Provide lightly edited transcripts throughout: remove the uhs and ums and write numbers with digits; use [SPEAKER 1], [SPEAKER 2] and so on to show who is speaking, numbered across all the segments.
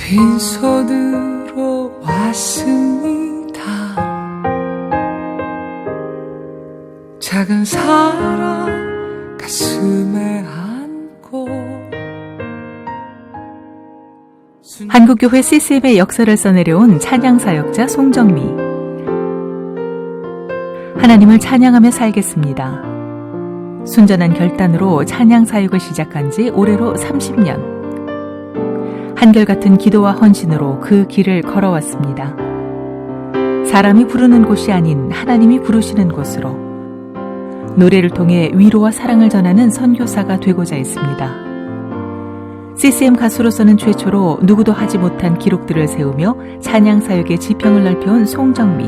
[SPEAKER 1] 빈손으로 왔습니다. 작은 사랑 가슴에 안고.
[SPEAKER 2] 한국교회 CCM의 역사를 써내려온 찬양사역자 송정미. 하나님을 찬양하며 살겠습니다. 순전한 결단으로 찬양사역을 시작한 지 올해로 30년. 한결같은 기도와 헌신으로 그 길을 걸어왔습니다. 사람이 부르는 곳이 아닌 하나님이 부르시는 곳으로 노래를 통해 위로와 사랑을 전하는 선교사가 되고자 했습니다. CCM 가수로서는 최초로 누구도 하지 못한 기록들을 세우며 찬양사역의 지평을 넓혀온 송정미.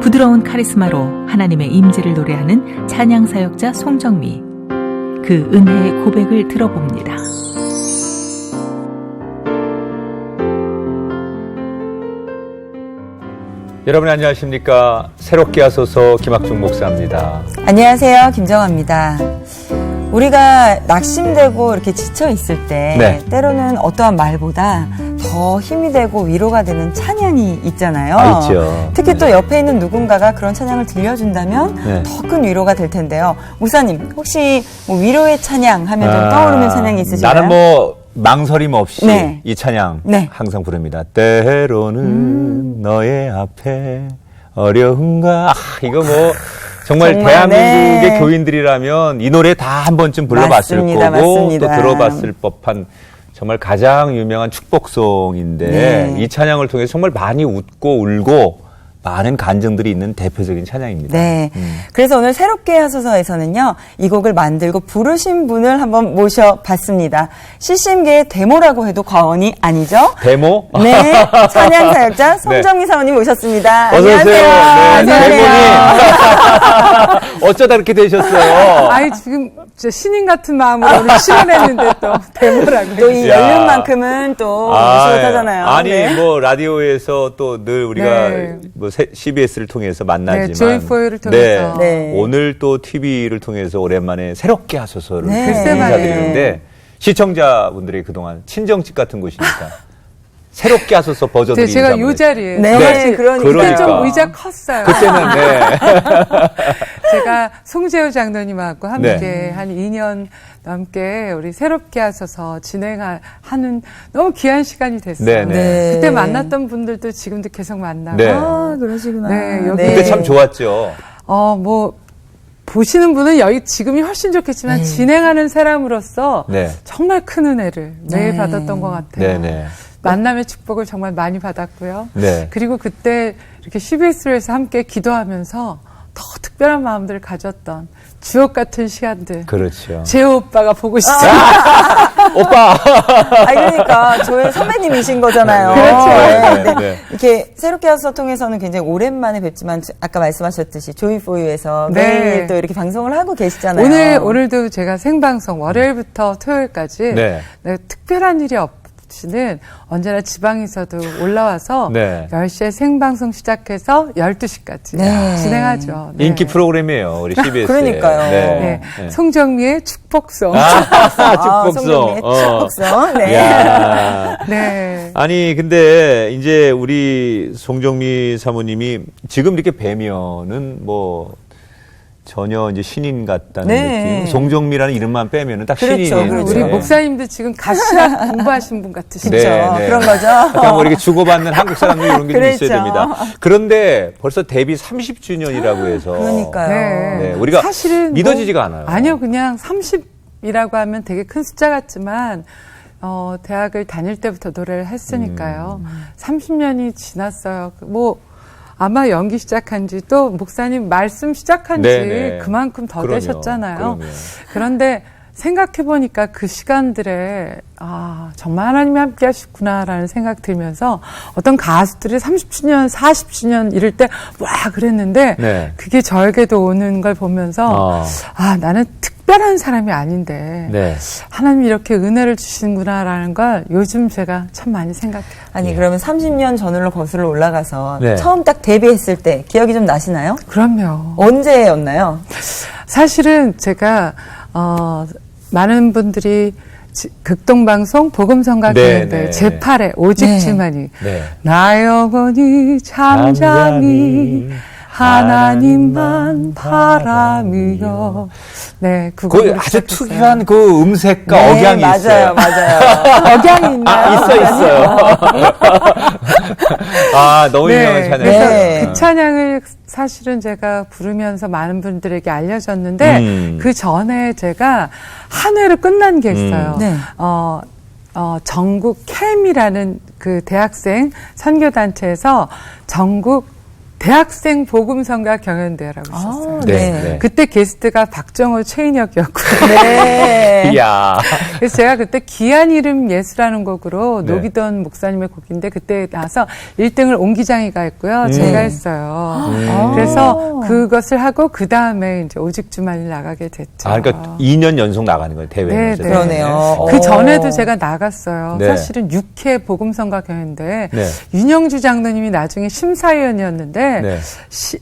[SPEAKER 2] 부드러운 카리스마로 하나님의 임재를 노래하는 찬양사역자 송정미. 그 은혜의 고백을 들어봅니다.
[SPEAKER 3] 여러분 안녕하십니까? 새롭게 하소서 김학중 목사입니다.
[SPEAKER 4] 안녕하세요. 김정아입니다. 우리가 낙심되고 이렇게 지쳐 있을 때 때로는 어떠한 말보다 더 힘이 되고 위로가 되는 찬양이 있잖아요.
[SPEAKER 3] 있죠.
[SPEAKER 4] 특히 또 옆에 있는 누군가가 그런 찬양을 들려준다면 더 큰 위로가 될 텐데요. 목사님 혹시 뭐 위로의 찬양 하면 좀 떠오르는 찬양이 있으신가요?
[SPEAKER 3] 나는 뭐 망설임 없이 이 찬양 항상 부릅니다. 때로는 너의 앞에 어려운가. 이거 뭐 정말 대한민국의 교인들이라면 이 노래 다 한 번쯤 불러봤을 거고
[SPEAKER 4] 맞습니다.
[SPEAKER 3] 또 들어봤을 법한 정말 가장 유명한 축복송인데 이 찬양을 통해 정말 많이 웃고 울고 많은 감정들이 있는 대표적인 찬양입니다.
[SPEAKER 4] 네. 그래서 오늘 새롭게 하소서에서는요, 이 곡을 만들고 부르신 분을 한번 모셔봤습니다. CCM계의 데모라고 해도 과언이 아니죠?
[SPEAKER 3] 데모?
[SPEAKER 4] 네. 찬양사역자 송정미 사모님 모셨습니다.
[SPEAKER 3] 어서오세요. 네,
[SPEAKER 4] 안녕하세요.
[SPEAKER 3] 어쩌다 이렇게 되셨어요?
[SPEAKER 1] 아이, 지금 신인 같은 마음으로 오늘 출연했는데 또 데모라고.
[SPEAKER 4] 또 이 연륜만큼은 또 무시하잖아요.
[SPEAKER 3] 아니, 뭐, 라디오에서 또 늘 우리가 뭐 CBS를 통해서 만나지만.
[SPEAKER 1] 조이포유를 통해서.
[SPEAKER 3] 오늘 또 TV를 통해서 오랜만에 새롭게 하소서를 인사드리는데 시청자분들이 그동안 친정집 같은 곳이니까 새롭게 하소서 버전으로
[SPEAKER 1] 제가 이 자리에.
[SPEAKER 4] 그러니까.
[SPEAKER 1] 좀 의자 컸어요.
[SPEAKER 3] 그때는
[SPEAKER 1] 제가 송재호 장로님하고 함께 한 2년 넘게 우리 새롭게 하소서 진행하는 너무 귀한 시간이 됐어요. 그때 만났던 분들도 지금도 계속 만나고.
[SPEAKER 4] 아, 그러시구나.
[SPEAKER 3] 그때 참 좋았죠.
[SPEAKER 1] 뭐 보시는 분은 여기 지금이 훨씬 좋겠지만 진행하는 사람으로서 정말 큰 은혜를 매일 받았던 것 같아요. 만남의 축복을 정말 많이 받았고요. 그리고 그때 이렇게 CBS에서 함께 기도하면서 더 특별한 마음들을 가졌던 주옥 같은 시간들.
[SPEAKER 3] 그렇죠.
[SPEAKER 1] 재호 오빠가 보고 싶어요.
[SPEAKER 3] 오빠!
[SPEAKER 4] 그러니까 저의 선배님이신 거잖아요.
[SPEAKER 1] 그렇죠.
[SPEAKER 4] 이렇게 새롭게 하소서 통해서는 굉장히 오랜만에 뵙지만 아까 말씀하셨듯이 조이포유에서 매일 또 이렇게 방송을 하고 계시잖아요.
[SPEAKER 1] 오늘도 제가 생방송 월요일부터 토요일까지 특별한 일이 없이는 언제나 지방에서도 올라와서 10시에 생방송 시작해서 12시까지 진행하죠.
[SPEAKER 3] 인기 프로그램이에요, 우리 CBS.
[SPEAKER 4] 그러니까요.
[SPEAKER 1] 송정미의 축복송.
[SPEAKER 4] 송정미의 축복송.
[SPEAKER 3] 아니, 근데 이제 우리 송정미 사모님이 지금 이렇게 뵈면은 뭐 전혀 이제 신인 같다는 느낌. 송정미라는 이름만 빼면은 딱 신인이에요.
[SPEAKER 1] 우리 목사님도 지금 가시락 공부하신 분 같으시죠?
[SPEAKER 4] 그런 거죠.
[SPEAKER 3] 약간 뭐 이렇게 주고받는 한국 사람들 이런 게 좀 있어야 됩니다. 그런데 벌써 데뷔 30주년이라고 해서.
[SPEAKER 4] 그러니까요.
[SPEAKER 3] 우리가
[SPEAKER 1] 사실은
[SPEAKER 3] 믿어지지가 않아요.
[SPEAKER 1] 아니요, 그냥 30이라고 하면 되게 큰 숫자 같지만 대학을 다닐 때부터 노래를 했으니까요. 30년이 지났어요. 뭐 아마 연기 시작한 지 또 목사님 말씀 시작한 지 그만큼 더 되셨잖아요. 그런데 생각해보니까 그 시간들에 정말 하나님이 함께 하셨구나라는 생각 들면서 어떤 가수들이 30주년, 40주년 이럴 때 와 그랬는데 그게 저에게도 오는 걸 보면서 나는 특별한 사람이 아닌데 하나님이 이렇게 은혜를 주시는구나라는 걸 요즘 제가 참 많이 생각해요.
[SPEAKER 4] 아니 그러면 30년 전으로 거슬러 올라가서 처음 딱 데뷔했을 때 기억이 좀 나시나요?
[SPEAKER 1] 그럼요.
[SPEAKER 4] 언제였나요?
[SPEAKER 1] 사실은 제가 많은 분들이 극동방송 복음성가
[SPEAKER 3] 네,
[SPEAKER 1] 교회인데
[SPEAKER 3] 네.
[SPEAKER 1] 제8회 오직 주만이
[SPEAKER 3] 네.
[SPEAKER 1] 나 영원히 잠잠히 하나님만 바라며. 네,
[SPEAKER 3] 그
[SPEAKER 1] 그거
[SPEAKER 3] 아주 특이한 그 음색과
[SPEAKER 4] 네,
[SPEAKER 3] 억양이
[SPEAKER 4] 맞아요,
[SPEAKER 3] 있어요.
[SPEAKER 4] 맞아요.
[SPEAKER 1] 억양이 있나요?
[SPEAKER 3] 있어요. 아, 너무 유명한 찬양.
[SPEAKER 1] 그래서
[SPEAKER 4] 네.
[SPEAKER 1] 그 찬양을 사실은 제가 부르면서 많은 분들에게 알려졌는데 그 전에 제가 한 회로 끝난 게 있어요.
[SPEAKER 4] 네.
[SPEAKER 1] 전국 캠이라는 그 대학생 선교단체에서 전국 대학생 복음성가 경연대회라고 있었어요.
[SPEAKER 3] 네, 네.
[SPEAKER 1] 그때 게스트가 박정호, 최인혁이었고요.
[SPEAKER 4] 네.
[SPEAKER 3] 이야.
[SPEAKER 1] 그래서 제가 그때 귀한 이름 예수라는 곡으로
[SPEAKER 3] 네.
[SPEAKER 1] 노기던 목사님의 곡인데 그때 나서 1등을 옹기장이가 했고요. 제가 했어요. 그래서 그것을 하고 그 다음에 이제 오직 주만이 나가게 됐죠.
[SPEAKER 3] 아, 그러니까 2년 연속 나가는 거예요, 대회에서.
[SPEAKER 1] 네,
[SPEAKER 4] 그러네요.
[SPEAKER 1] 그 전에도 제가 나갔어요.
[SPEAKER 3] 네.
[SPEAKER 1] 사실은 6회 복음성가 경연대
[SPEAKER 3] 네.
[SPEAKER 1] 윤영주 장로님이 나중에 심사위원이었는데
[SPEAKER 3] 네.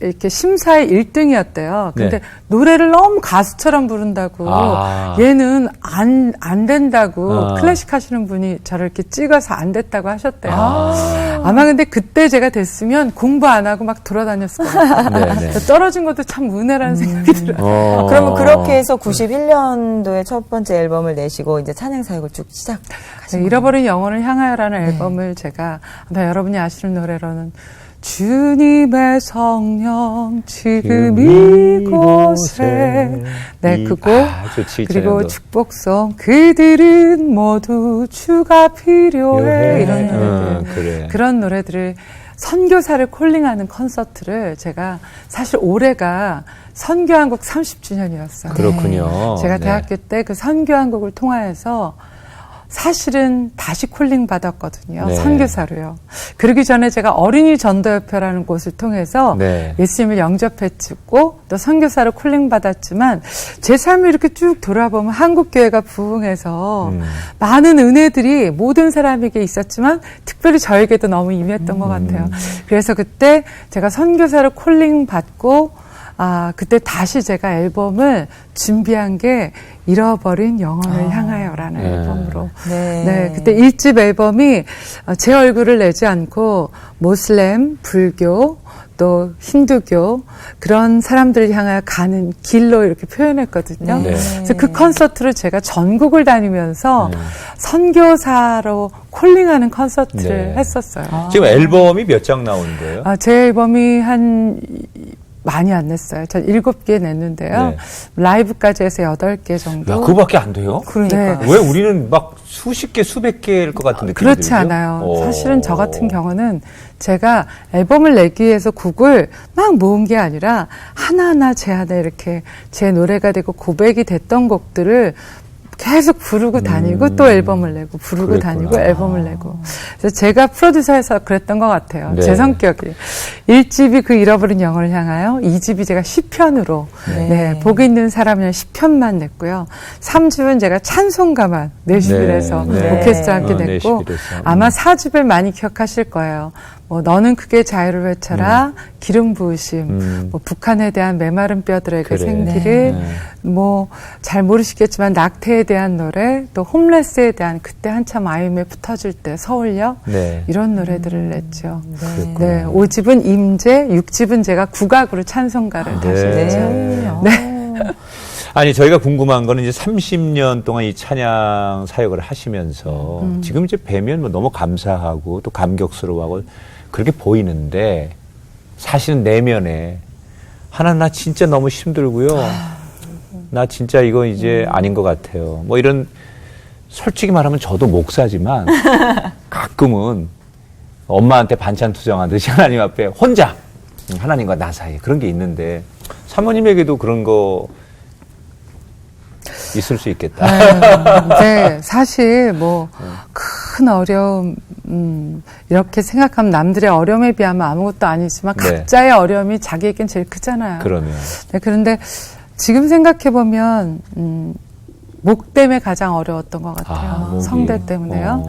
[SPEAKER 1] 이렇게 심사에 1등이었대요. 근데
[SPEAKER 3] 네.
[SPEAKER 1] 노래를 너무 가수처럼 부른다고
[SPEAKER 3] 아.
[SPEAKER 1] 얘는 안 된다고
[SPEAKER 3] 아.
[SPEAKER 1] 클래식 하시는 분이 저를 이렇게 찍어서 안 됐다고 하셨대요.
[SPEAKER 3] 아.
[SPEAKER 1] 아마 근데 그때 제가 됐으면 공부 안 하고 막 돌아다녔을 거예요.
[SPEAKER 3] 네, 네.
[SPEAKER 1] 떨어진 것도 참 은혜라는 생각이 들어요.
[SPEAKER 4] 그러면 그렇게 해서 91년도에 첫 번째 앨범을 내시고 이제 찬양 사역을 쭉 시작하신 거예요.
[SPEAKER 1] 잃어버린 영혼을 향하여라는 앨범을 제가 아마 여러분이 아시는 노래로는 주님의 성령 지금 이곳에 네, 그 곡
[SPEAKER 3] 좋지,
[SPEAKER 1] 그리고
[SPEAKER 3] 찬양도.
[SPEAKER 1] 축복송 그들은 모두 주가 필요해 이런 노래들
[SPEAKER 3] 그래.
[SPEAKER 1] 그런 노래들을 선교사를 콜링하는 콘서트를 제가 사실 올해가 선교한국 30주년이었어요.
[SPEAKER 3] 그렇군요.
[SPEAKER 1] 제가
[SPEAKER 3] 네.
[SPEAKER 1] 대학교 때 그 선교한국을 통하여서 사실은 다시 콜링 받았거든요.
[SPEAKER 3] 네.
[SPEAKER 1] 선교사로요. 그러기 전에 제가 어린이 전도협회라는 곳을 통해서
[SPEAKER 3] 네.
[SPEAKER 1] 예수님을 영접했고 또 선교사로 콜링 받았지만 제 삶을 이렇게 쭉 돌아보면 한국교회가 부흥해서 많은 은혜들이 모든 사람에게 있었지만 특별히 저에게도 너무 임했던 것 같아요. 그래서 그때 제가 선교사로 콜링 받고 그때 다시 제가 앨범을 준비한 게 잃어버린 영혼을 향하여라는
[SPEAKER 3] 네.
[SPEAKER 1] 앨범으로.
[SPEAKER 4] 네.
[SPEAKER 1] 네, 그때 1집 앨범이 제 얼굴을 내지 않고 모슬렘, 불교, 또 힌두교 그런 사람들을 향하여 가는 길로 이렇게 표현했거든요.
[SPEAKER 3] 네.
[SPEAKER 1] 그래서 그 콘서트를 제가 전국을 다니면서 선교사로 콜링하는 콘서트를
[SPEAKER 3] 네.
[SPEAKER 1] 했었어요.
[SPEAKER 3] 지금 앨범이 몇 장 나오는 거예요?
[SPEAKER 1] 제 앨범이 많이 안 냈어요. 전 7개 냈는데요.
[SPEAKER 3] 네.
[SPEAKER 1] 라이브까지 해서 8개 정도.
[SPEAKER 3] 야, 그거밖에 안 돼요?
[SPEAKER 4] 그러니까.
[SPEAKER 1] 네.
[SPEAKER 3] 왜 우리는 막 수십 개, 수백 개일 것 같은 느낌이
[SPEAKER 1] 그렇지
[SPEAKER 3] 들죠?
[SPEAKER 1] 않아요. 사실은 저 같은 경우는 제가 앨범을 내기 위해서 곡을 막 모은 게 아니라 하나하나 제 안에 이렇게 제 노래가 되고 고백이 됐던 곡들을 계속 부르고 다니고 또 앨범을 내고 부르고
[SPEAKER 3] 그랬구나.
[SPEAKER 1] 다니고 앨범을 내고 그래서 제가 프로듀서에서 그랬던 것 같아요.
[SPEAKER 3] 네.
[SPEAKER 1] 제 성격이 1집이 그 잃어버린 영혼을 향하여 2집이 제가 시편으로 네, 복 있는 사람이랑 시편만 냈고요. 3집은 제가 찬송가만 내시빌에서
[SPEAKER 3] 네.
[SPEAKER 1] 오케스트라 함께 냈고
[SPEAKER 3] 내시빌에서.
[SPEAKER 1] 아마 4집을 많이 기억하실 거예요. 뭐 너는 크게 자유를 외쳐라, 기름 부으심, 뭐 북한에 대한 메마른 뼈들에게
[SPEAKER 3] 그래.
[SPEAKER 1] 생기를, 뭐 잘 모르시겠지만 낙태에 대한 노래, 또 홈레스에 대한 그때 한참 IMF 터질 때 서울역
[SPEAKER 3] 네.
[SPEAKER 1] 이런 노래들을 냈죠.
[SPEAKER 3] 그랬구나.
[SPEAKER 1] 네, 5집은 임재, 6집은 제가 국악으로 찬송가를 다시
[SPEAKER 3] 네.
[SPEAKER 1] 냈죠.
[SPEAKER 4] 네.
[SPEAKER 3] 아니, 저희가 궁금한 거는 이제 30년 동안 이 찬양 사역을 하시면서 지금 이제 뵈면 뭐 너무 감사하고 또 감격스러워하고 그렇게 보이는데 사실은 내면에 하나님 나 진짜 너무 힘들고요. 나 진짜 이거 이제 아닌 것 같아요. 뭐 이런 솔직히 말하면 저도 목사지만 가끔은 엄마한테 반찬 투정하듯이 하나님 앞에 혼자 하나님과 나 사이에 그런 게 있는데 사모님에게도 그런 거 있을 수 있겠다.
[SPEAKER 1] 네, 사실 뭐 큰 어려움 이렇게 생각하면 남들의 어려움에 비하면 아무것도 아니지만
[SPEAKER 3] 네.
[SPEAKER 1] 각자의 어려움이 자기에겐 제일 크잖아요.
[SPEAKER 3] 그러네요.
[SPEAKER 1] 네, 그런데 지금 생각해 보면 목 때문에 가장 어려웠던 것 같아요.
[SPEAKER 3] 목이.
[SPEAKER 1] 성대 때문에요.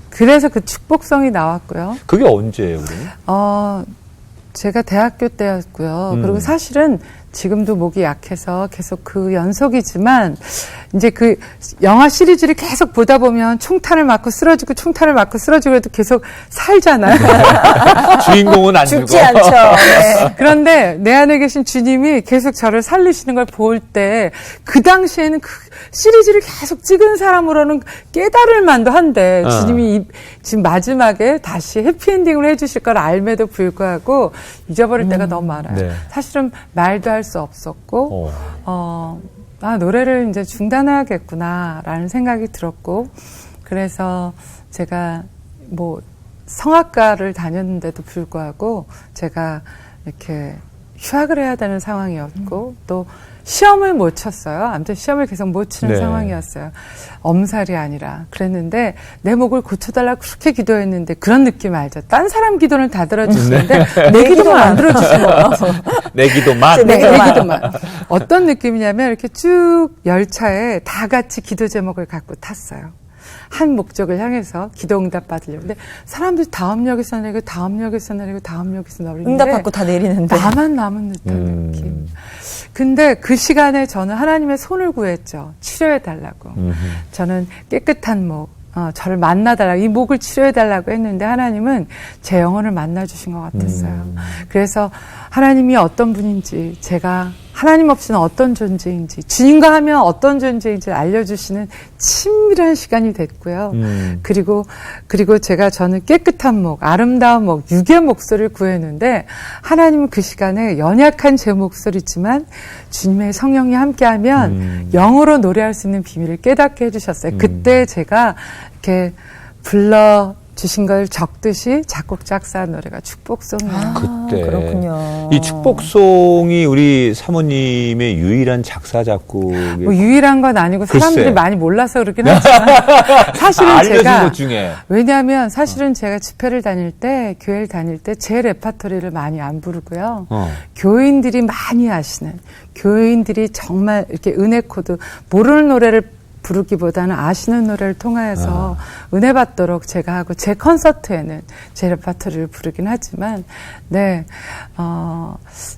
[SPEAKER 1] 그래서 그 축복성이 나왔고요.
[SPEAKER 3] 그게 언제예요, 그러면?
[SPEAKER 1] 제가 대학교 때였고요. 그리고 사실은 지금도 목이 약해서 계속 그 연속이지만 이제 그 영화 시리즈를 계속 보다 보면 총탄을 맞고 쓰러지고 총탄을 맞고 쓰러지고 해도 계속 살잖아요.
[SPEAKER 3] 주인공은 안 죽어.
[SPEAKER 4] 죽지 않죠. 네.
[SPEAKER 1] 그런데 내 안에 계신 주님이 계속 저를 살리시는 걸 볼 때 그 당시에는 그 시리즈를 계속 찍은 사람으로는 깨달을 만도 한데 주님이 지금 마지막에 다시 해피엔딩을 해주실 걸 알매도 불구하고 잊어버릴 때가 너무 많아요.
[SPEAKER 3] 네.
[SPEAKER 1] 사실은 말도 할 수 없었고 노래를 이제 중단해야겠구나라는 생각이 들었고 그래서 제가 뭐 성악과를 다녔는데도 불구하고 제가 이렇게 휴학을 해야 되는 상황이었고 또 시험을 못 쳤어요. 아무튼 시험을 계속 못 치는 상황이었어요. 엄살이 아니라. 그랬는데 내 목을 고쳐달라고 그렇게 기도했는데 그런 느낌 알죠? 딴 사람 기도는 다 들어주시는데 내 기도만 안 들어주시는 거예요.
[SPEAKER 3] 내 기도만.
[SPEAKER 1] 내 기도만. 어떤 느낌이냐면 이렇게 쭉 열차에 다 같이 기도 제목을 갖고 탔어요. 한 목적을 향해서 기도 응답 받으려고. 근데 사람들이 다음 역에서 내리고 다음 역에서 내리고 다음 역에서 내리고
[SPEAKER 4] 응답 받고 다 내리는데
[SPEAKER 1] 나만 남은 듯한 느낌. 근데 그 시간에 저는 하나님의 손을 구했죠. 치료해달라고. 저는 깨끗한 목, 저를 만나달라고, 이 목을 치료해달라고 했는데 하나님은 제 영혼을 만나주신 것 같았어요. 그래서 하나님이 어떤 분인지, 제가 하나님 없이는 어떤 존재인지, 주님과 하면 어떤 존재인지 알려주시는 친밀한 시간이 됐고요. 그리고 저는 깨끗한 목, 아름다운 목, 육의 목소리를 구했는데 하나님은 그 시간에 연약한 제 목소리지만 주님의 성령이 함께하면 영어로 노래할 수 있는 비밀을 깨닫게 해주셨어요. 그때 제가 이렇게 주신 걸 적듯이 작곡 작사한 노래가 축복송이에요.
[SPEAKER 3] 그때.
[SPEAKER 4] 그렇군요.
[SPEAKER 3] 이 축복송이 우리 사모님의 유일한 작사 작곡.
[SPEAKER 1] 뭐 유일한 건 아니고 사람들이
[SPEAKER 3] 글쎄.
[SPEAKER 1] 많이 몰라서 그러긴 하지만 사실은
[SPEAKER 3] 알려진
[SPEAKER 1] 제가
[SPEAKER 3] 것 중에.
[SPEAKER 1] 왜냐하면 사실은 제가 집회를 다닐 때 교회를 다닐 때 제 레파토리를 많이 안 부르고요. 교인들이 많이 아시는 교인들이 정말 이렇게 은혜 코드 모르는 노래를 부르기보다는 아시는 노래를 통하여서 은혜 받도록 제가 하고 제 콘서트에는 제 레파토리를 부르긴 하지만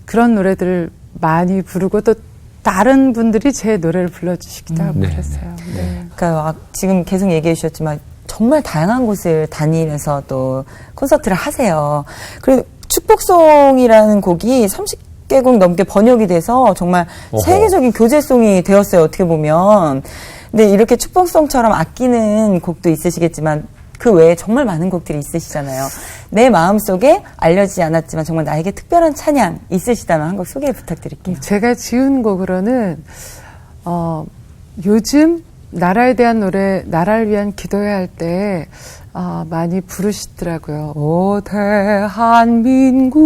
[SPEAKER 1] 그런 노래들을 많이 부르고 또 다른 분들이 제 노래를 불러주시기도 하고 그랬어요. 네.
[SPEAKER 4] 그러니까 지금 계속 얘기해 주셨지만 정말 다양한 곳을 다니면서 또 콘서트를 하세요. 그리고 축복송이라는 곡이 30개국 넘게 번역이 돼서 정말 세계적인 교제송이 되었어요. 어떻게 보면. 근데 이렇게 축복송처럼 아끼는 곡도 있으시겠지만 그 외에 정말 많은 곡들이 있으시잖아요. 내 마음속에 알려지지 않았지만 정말 나에게 특별한 찬양 있으시다면 한 곡 소개 부탁드릴게요.
[SPEAKER 1] 제가 지은 곡으로는 요즘 나라에 대한 노래, 나라를 위한 기도해야 할 때 많이 부르시더라고요. 오 대한민국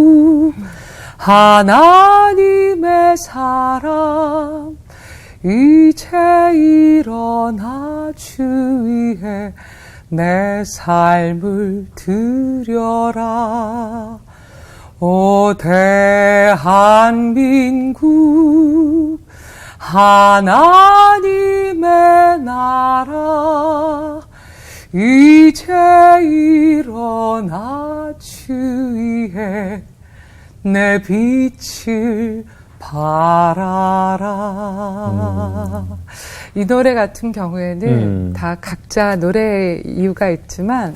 [SPEAKER 1] 하나님의 사람 이제 일어나 주 위해 내 삶을 드려라. 오 대한민국 하나님의 나라 이제 일어나 주 위해 내 빛을 바라라. 이 노래 같은 경우에는 다 각자 노래 이유가 있지만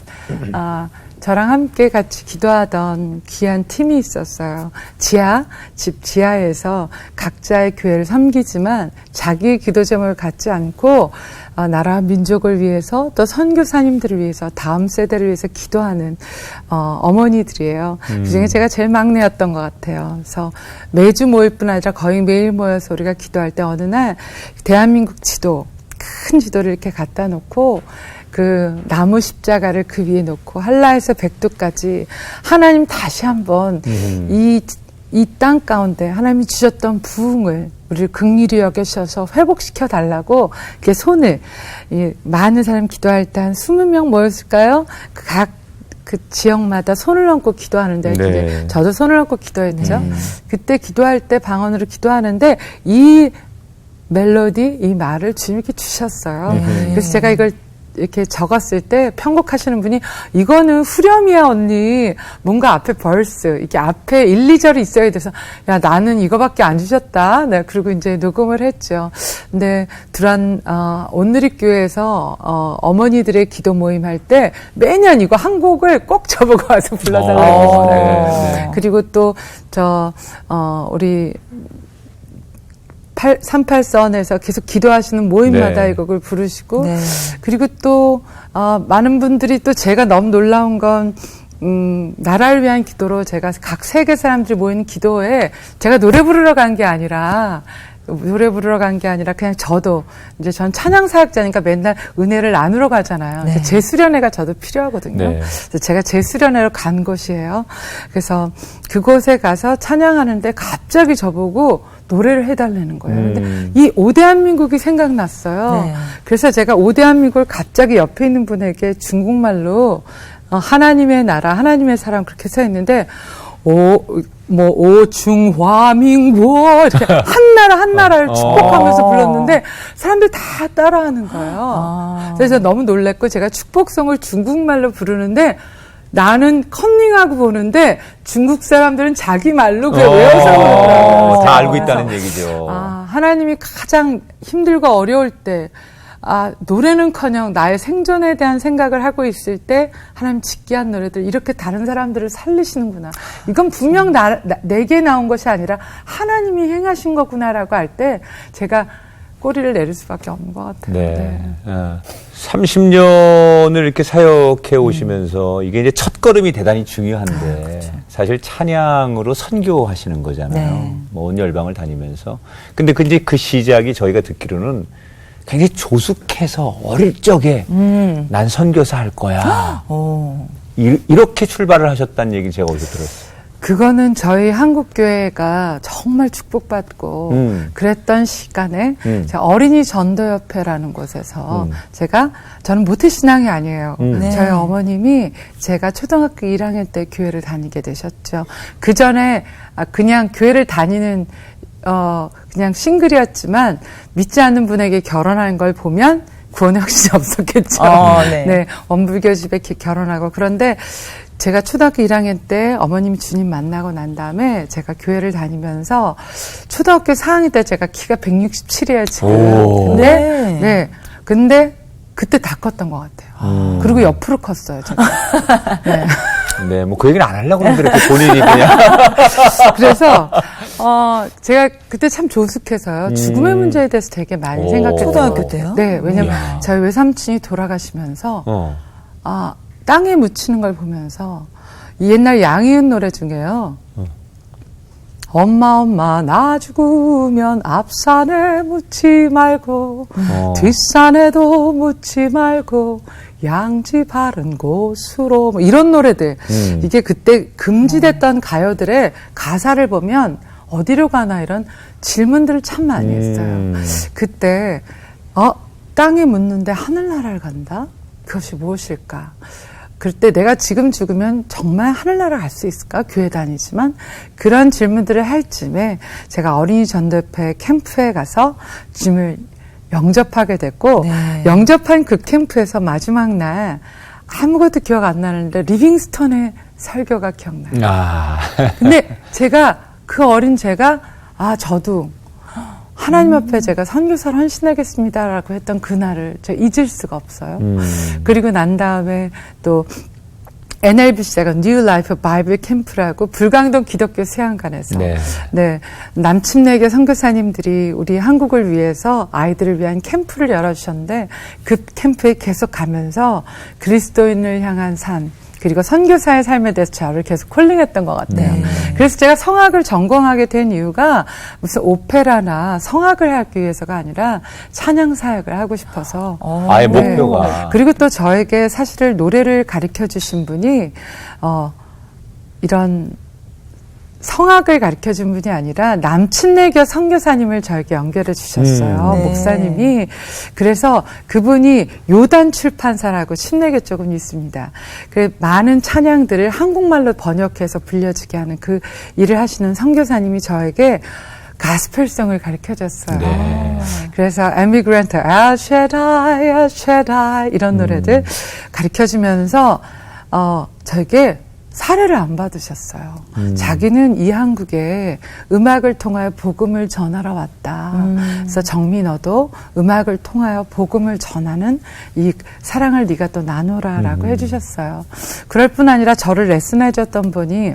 [SPEAKER 1] 저랑 함께 같이 기도하던 귀한 팀이 있었어요. 집 지하에서 각자의 교회를 섬기지만 자기의 기도 제목을 갖지 않고 나라와 민족을 위해서 또 선교사님들을 위해서 다음 세대를 위해서 기도하는 어머니들이에요. 그중에 제가 제일 막내였던 것 같아요. 그래서 매주 모일 뿐 아니라 거의 매일 모여서 우리가 기도할 때 어느 날 대한민국 지도, 큰 지도를 이렇게 갖다 놓고 그 나무 십자가를 그 위에 놓고 한라에서 백두까지 하나님 다시 한번 이 땅 가운데 하나님이 주셨던 부흥을 우리를 긍휼히 여기셔서 회복시켜 달라고 이렇게 손을 많은 사람 기도할 때 한 20명 모였을까요? 각 그 지역마다 손을 얹고 기도하는데
[SPEAKER 3] 네.
[SPEAKER 1] 저도 손을 얹고 기도했죠. 그때 기도할 때 방언으로 기도하는데 이 멜로디, 이 말을 주님께 주셨어요. 그래서 제가 이걸 이렇게 적었을 때 편곡하시는 분이 이거는 후렴이야 언니 뭔가 앞에 벌스 이렇게 앞에 1, 2절이 있어야 돼서 야 나는 이거밖에 안 주셨다. 네, 그리고 이제 녹음을 했죠. 근데 온누리교회에서 어머니들의 기도 모임 할 때 매년 이거 한 곡을 꼭 저보고 와서 불러달라고 했어요. 그리고 또 우리 38선에서 계속 기도하시는 모임마다 이 곡을 부르시고 그리고 또 많은 분들이 또 제가 너무 놀라운 건 나라를 위한 기도로 제가 각 세계 사람들이 모이는 기도에 제가 노래 부르러 간 게 아니라 그냥 저도 이제 전 찬양 사역자니까 맨날 은혜를 나누러 가잖아요. 재수련회가 저도 필요하거든요. 그래서 제가 재수련회로 간 곳이에요. 그래서 그곳에 가서 찬양하는데 갑자기 저보고 노래를 해달라는 거예요. 근데 이 오대한민국이 생각났어요. 그래서 제가 오대한민국을 갑자기 옆에 있는 분에게 중국말로 하나님의 나라, 하나님의 사람 그렇게 써 있는데 오중화민국 이렇게 한 나라를 축복하면서 불렀는데 사람들 다 따라하는 거예요. 그래서 너무 놀랐고 제가 축복성을 중국말로 부르는데 나는 컨닝하고 보는데 중국 사람들은 자기 말로 외워서 부르더라고요.
[SPEAKER 3] 다 알고 있다는 얘기죠.
[SPEAKER 1] 하나님이 가장 힘들고 어려울 때 노래는커녕 나의 생존에 대한 생각을 하고 있을 때 하나님 짓게 한 노래들 이렇게 다른 사람들을 살리시는구나. 이건 분명 내게 나온 것이 아니라 하나님이 행하신 거구나라고 할 때 제가 꼬리를 내릴 수밖에 없는 것 같아요.
[SPEAKER 3] 30년을 이렇게 사역해 오시면서 이게 이제 첫걸음이 대단히 중요한데 사실 찬양으로 선교하시는 거잖아요. 온 열방을 다니면서. 근데 이제 그 시작이 저희가 듣기로는 굉장히 조숙해서 어릴 적에 난 선교사 할 거야. 이렇게 출발을 하셨다는 얘기 제가 어디서 들었어요.
[SPEAKER 1] 그거는 저희 한국교회가 정말 축복받고 그랬던 시간에 제가 어린이 전도협회라는 곳에서 저는 모태신앙이 아니에요. 저희 어머님이 제가 초등학교 1학년 때 교회를 다니게 되셨죠. 그 전에 그냥 교회를 다니는 그냥 싱글이었지만 믿지 않는 분에게 결혼하는 걸 보면 구원의 확신이 없었겠죠. 원불교 집에 결혼하고. 그런데 제가 초등학교 1학년 때 어머님이 주님 만나고 난 다음에 제가 교회를 다니면서 초등학교 4학년 때 제가 키가 167이에요, 지금. 근데 그때 다 컸던 것 같아요. 그리고 옆으로 컸어요, 제가.
[SPEAKER 3] 뭐 그 얘기는 안 하려고 했는데 이렇게 본인이 그냥.
[SPEAKER 1] 그래서 제가 그때 참 조숙해서요. 죽음의 문제에 대해서 되게 많이 생각했어요.
[SPEAKER 4] 초등학교 때요?
[SPEAKER 1] 네, 왜냐면 저희 외삼촌이 돌아가시면서 땅에 묻히는 걸 보면서 옛날 양희은 노래 중에요. 엄마 나 죽으면 앞산에 묻지 말고 뒷산에도 묻지 말고 양지 바른 곳으로 뭐 이런 노래들 이게 그때 금지됐던 가요들의 가사를 보면 어디로 가나 이런 질문들을 참 많이 했어요. 그때 땅에 묻는데 하늘나라를 간다? 그것이 무엇일까? 그때 내가 지금 죽으면 정말 하늘나라 갈 수 있을까? 교회 다니지만 그런 질문들을 할 쯤에 제가 어린이 전도협회 캠프에 가서 주님을 영접하게 됐고 영접한 그 캠프에서 마지막 날 아무것도 기억 안 나는데 리빙스턴의 설교가 기억나요. 근데 제가 그 어린 제가 저도 하나님 앞에 제가 선교사를 헌신하겠습니다라고 했던 그날을 제가 잊을 수가 없어요. 그리고 난 다음에 또 NLBC가 New Life Bible 캠프라고 불광동 기독교 수양관에서 남침내교 선교사님들이 우리 한국을 위해서 아이들을 위한 캠프를 열어주셨는데 그 캠프에 계속 가면서 그리스도인을 향한 삶 그리고 선교사의 삶에 대해서 저를 계속 콜링했던 것 같아요. 그래서 제가 성악을 전공하게 된 이유가 무슨 오페라나 성악을 하기 위해서가 아니라 찬양 사역을 하고 싶어서.
[SPEAKER 3] 아예 목표가.
[SPEAKER 1] 그리고 또 저에게 사실을 노래를 가르쳐 주신 분이 이런 성악을 가르쳐준 분이 아니라 남친내교 선교사님을 저에게 연결해 주셨어요. 목사님이. 그래서 그분이 요단 출판사라고 침내교 쪽은 있습니다. 그 많은 찬양들을 한국말로 번역해서 불려지게 하는 그 일을 하시는 선교사님이 저에게 가스펠성을 가르쳐줬어요.
[SPEAKER 3] 네.
[SPEAKER 1] 그래서 에미그랜트, El Shaddai, El Shaddai 이런 노래들 가르쳐주면서 저에게 사례를 안 받으셨어요. 자기는 이 한국에 음악을 통하여 복음을 전하러 왔다. 그래서 정미 너도 음악을 통하여 복음을 전하는 이 사랑을 네가 또 나누라라고 해주셨어요. 그럴 뿐 아니라 저를 레슨해줬던 분이